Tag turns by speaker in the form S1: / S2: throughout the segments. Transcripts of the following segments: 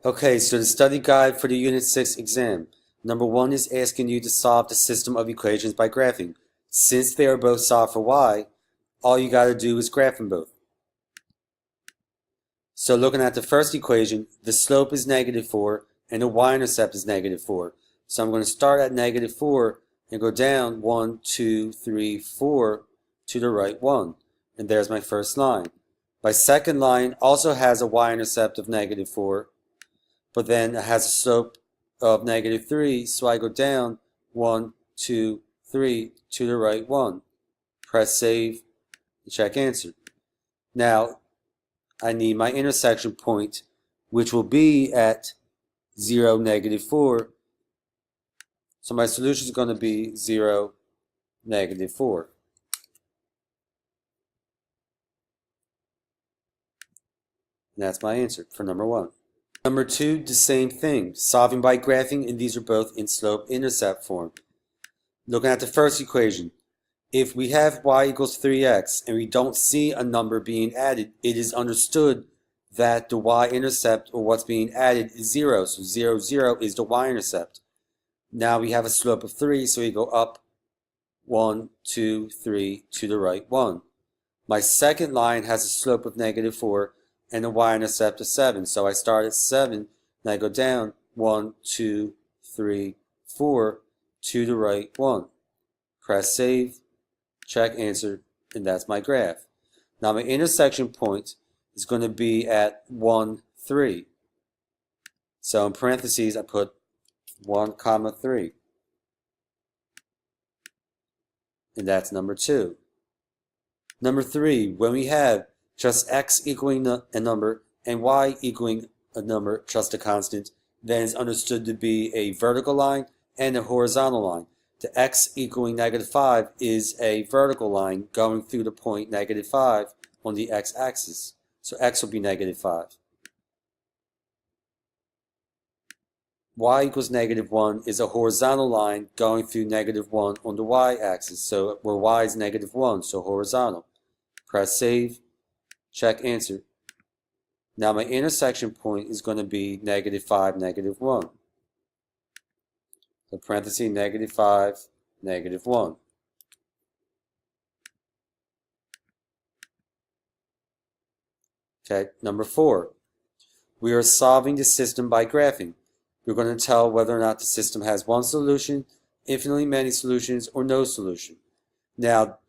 S1: Okay, so the study guide for the Unit 6 exam. Number 1 is asking you to solve the system of equations by graphing. Since they are both solved for y, all you got to do is graph them both. So looking at the first equation, the slope is -4 and the y-intercept is -4. So I'm going to start at -4 and go down 1, 2, 3, 4 to the right 1. And there's my first line. My second line also has a y-intercept of -4. But then it has a slope of -3, so I go down 1, 2, 3 to the right 1. Press save, and check answer. Now, I need my intersection point, which will be at 0, -4. So my solution is going to be 0, -4. And that's my answer for number 1. Number 2, the same thing, solving by graphing, and these are both in slope-intercept form. Looking at the first equation, if we have y equals 3x and we don't see a number being added, it is understood that the y-intercept, or what's being added, is 0. So 0, 0 is the y-intercept. Now we have a slope of 3, so we go up 1, 2, 3 to the right 1. My second line has a slope of -4. And the y-intercept is 7. So I start at 7, and I go down 1, 2, 3, 4 to the right 1. Press save, check answer, and that's my graph. Now my intersection point is going to be at 1, 3. So in parentheses I put 1, 3. And that's number 2. Number 3, when we have just x equaling a number and y equaling a number, just a constant, then it's understood to be a vertical line and a horizontal line. The x equaling -5 is a vertical line going through the point -5 on the x-axis. So x will be -5. Y equals -1 is a horizontal line going through -1 on the y-axis. So where y is -1, so horizontal. Press save. Check answer. Now my intersection point is going to be -5, -1. So parentheses, -5, -1. Okay, number 4. We are solving the system by graphing. We're going to tell whether or not the system has one solution, infinitely many solutions, or no solution. Now,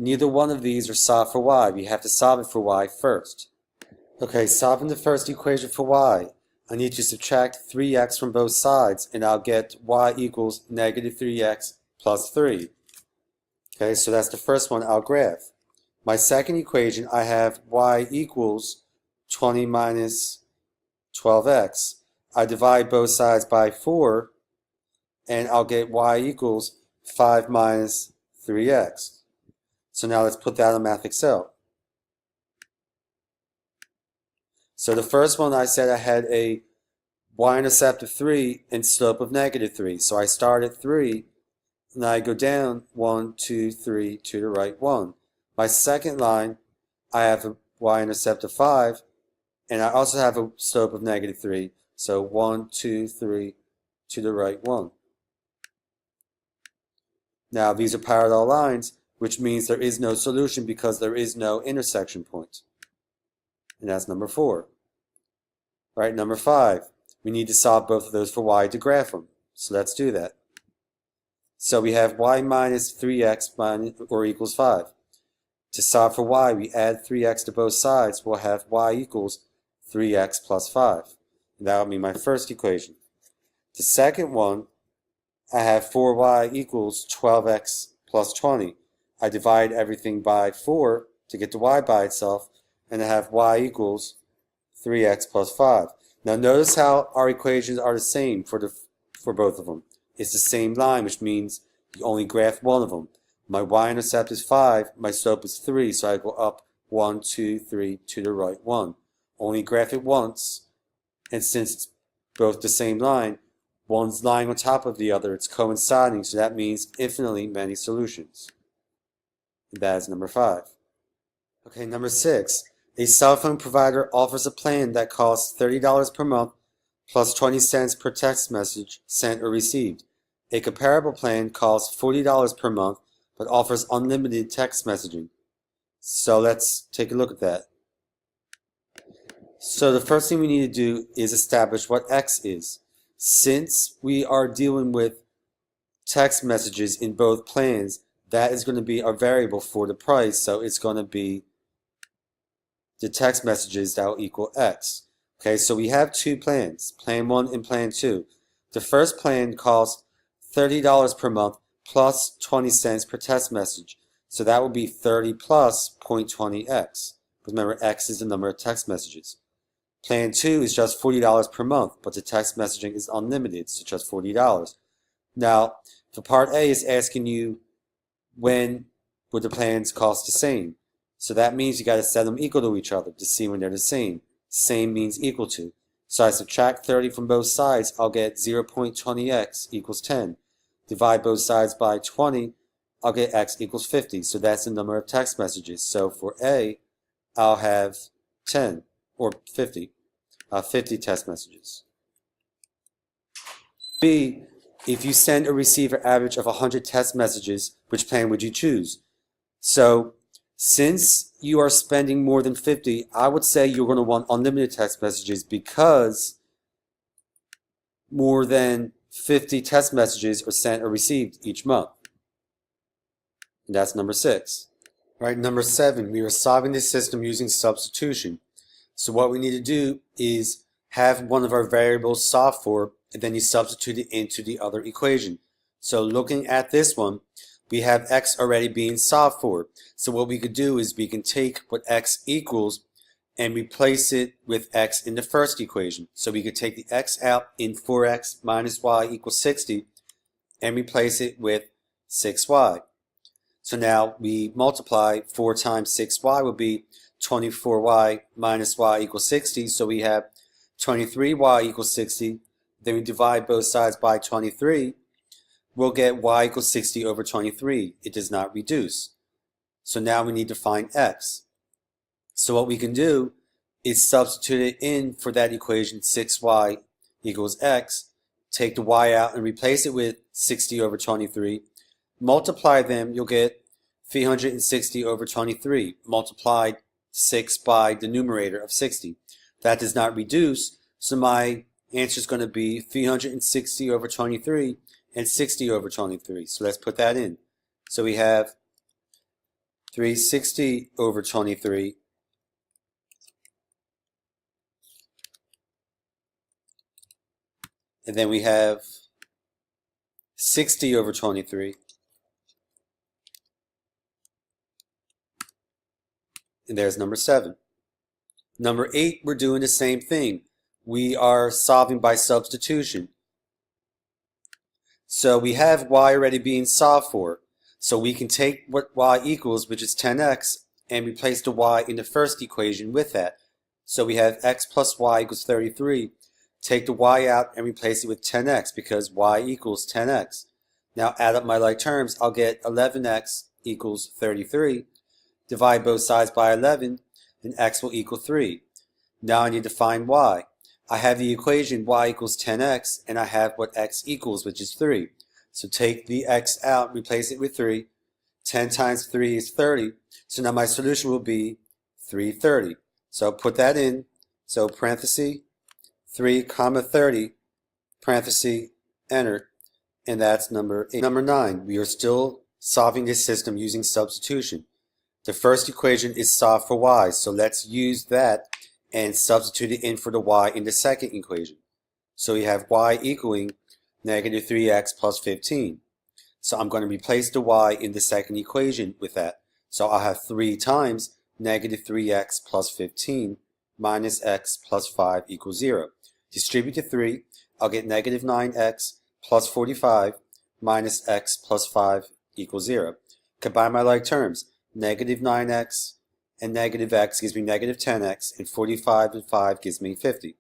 S1: neither one of these are solved for y. We have to solve it for y first. Okay, solving the first equation for y, I need to subtract 3x from both sides, and I'll get y equals -3x plus 3. Okay, so that's the first one I'll graph. My second equation, I have y equals 20 minus 12x. I divide both sides by 4, and I'll get y equals 5 minus 3x. So now let's put that on Math Excel. So the first one I said I had a y-intercept of 3 and slope of -3. So I start at 3 and I go down 1, 2, 3 to the right 1. My second line, I have a y-intercept of 5 and I also have a slope of -3. So 1, 2, 3 to the right 1. Now these are parallel lines, which means there is no solution because there is no intersection point. And that's number 4. All right, number 5. We need to solve both of those for y to graph them. So let's do that. So we have y minus 3x minus or equals 5. To solve for y, we add 3x to both sides. We'll have y equals 3x plus 5. And that will be my first equation. The second one, I have 4y equals 12x plus 20. I divide everything by 4 to get the y by itself, and I have y equals 3x plus 5. Now notice how our equations are the same for both of them. It's the same line, which means you only graph one of them. My y-intercept is 5, my slope is 3, so I go up 1, 2, 3 to the right 1. Only graph it once, and since it's both the same line, one's lying on top of the other, it's coinciding, so that means infinitely many solutions. And that is number 5. Okay, number 6. A cell phone provider offers a plan that costs $30 per month plus 20 cents per text message sent or received. A comparable plan costs $40 per month but offers unlimited text messaging. So let's take a look at that. So the first thing we need to do is establish what X is. Since we are dealing with text messages in both plans, that is going to be our variable for the price, so it's going to be the text messages that will equal X. Okay, so we have two plans, Plan 1 and Plan 2. The first plan costs $30 per month plus 20 cents per text message. So that will be 30 plus 0.20x. Remember, X is the number of text messages. Plan 2 is just $40 per month, but the text messaging is unlimited, so just $40. Now, for Part A is asking you when would the plans cost the same. So that means you got to set them equal to each other to see when they're the same. Same means equal to. So I subtract 30 from both sides, I'll get 0.20x equals 10. Divide both sides by 20, I'll get x equals 50. So that's the number of text messages. So for A, I'll have 10 or 50. 50 text messages. B, if you send or receive an average of 100 text messages, which plan would you choose? So since you are spending more than 50, I would say you're going to want unlimited text messages because more than 50 text messages are sent or received each month. And that's number 6. Right, number 7, we are solving this system using substitution. So what we need to do is have one of our variables solved for, and then you substitute it into the other equation. So looking at this one, we have x already being solved for. So what we could do is we can take what x equals and replace it with x in the first equation. So we could take the x out in 4x minus y equals 60 and replace it with 6y. So now we multiply 4 times 6y will be 24y minus y equals 60. So we have 23y equals 60. Then we divide both sides by 23. We'll get y equals 60 over 23. It does not reduce. So now we need to find x. So what we can do is substitute it in for that equation, 6y equals x. Take the y out and replace it with 60 over 23. Multiply them, you'll get 360 over 23. Multiplied 6 by the numerator of 60. That does not reduce, so my answer is going to be 360 over 23 and 60 over 23. So let's put that in. So we have 360 over 23 and then we have 60 over 23 and there's number 7. Number 8, we're doing the same thing. We are solving by substitution. So we have y already being solved for. So we can take what y equals, which is 10x, and replace the y in the first equation with that. So we have x plus y equals 33. Take the y out and replace it with 10x because y equals 10x. Now add up my like terms, I'll get 11x equals 33. Divide both sides by 11, and x will equal 3. Now I need to find y. I have the equation y equals 10x, and I have what x equals, which is 3. So take the x out, replace it with 3. 10 times 3 is 30. So now my solution will be 330. So put that in. So parenthesis, 3 comma 30, parenthesis, enter. And that's number 8. Number 9, we are still solving this system using substitution. The first equation is solved for y, so let's use that and substitute it in for the y in the second equation. So we have y equaling negative 3x plus 15. So I'm going to replace the y in the second equation with that. So I'll have 3 times negative 3x plus 15 minus x plus 5 equals 0. Distribute the 3, I'll get negative 9x plus 45 minus x plus 5 equals 0. Combine my like terms. Negative 9x and negative x gives me negative 10x, and 45 and 5 gives me 50.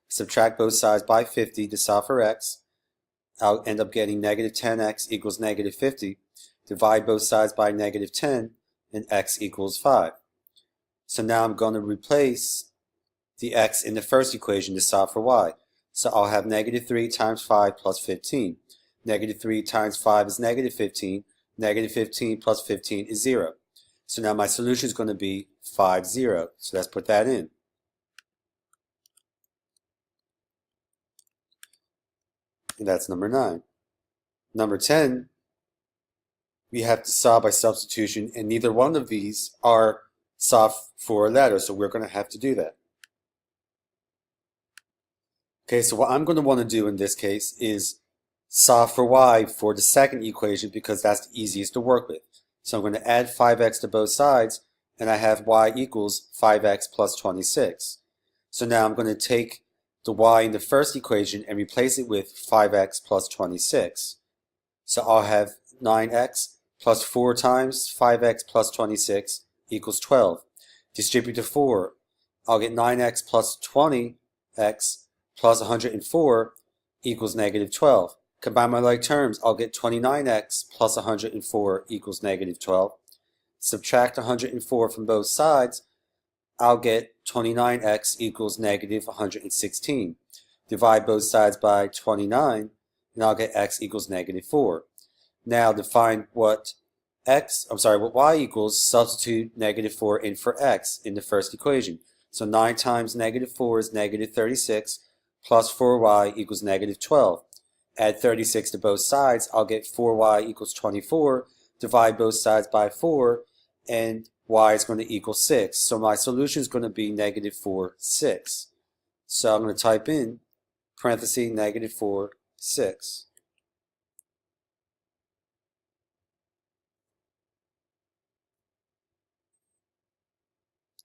S1: Subtract both sides by 50 to solve for x. I'll end up getting negative 10x equals negative 50. Divide both sides by negative 10, and x equals 5. So now I'm going to replace the x in the first equation to solve for y. So I'll have negative 3 times 5 plus 15. Negative 3 times 5 is negative 15. Negative 15 plus 15 is 0. So now my solution is going to be 5, 0. So let's put that in. And that's number 9. Number 10, we have to solve by substitution, and neither one of these are solved for a letter, so we're going to have to do that. Okay, so what I'm going to want to do in this case is solve for y for the second equation because that's the easiest to work with. So I'm going to add 5x to both sides, and I have y equals 5x plus 26. So now I'm going to take the y in the first equation and replace it with 5x plus 26. So I'll have 9x plus 4 times 5x plus 26 equals 12. Distribute to 4. I'll get 9x plus 20x plus 104 equals negative 12. Combine my like terms, I'll get 29x plus 104 equals negative 12. Subtract 104 from both sides, I'll get 29x equals negative 116. Divide both sides by 29, and I'll get x equals negative 4. Now to find what y equals, substitute negative 4 in for x in the first equation. So 9 times negative 4 is negative 36, plus 4y equals negative 12. Add 36 to both sides, I'll get 4y equals 24. Divide both sides by 4, and y is going to equal 6. So my solution is going to be negative 4, 6. So I'm going to type in parentheses negative 4, 6.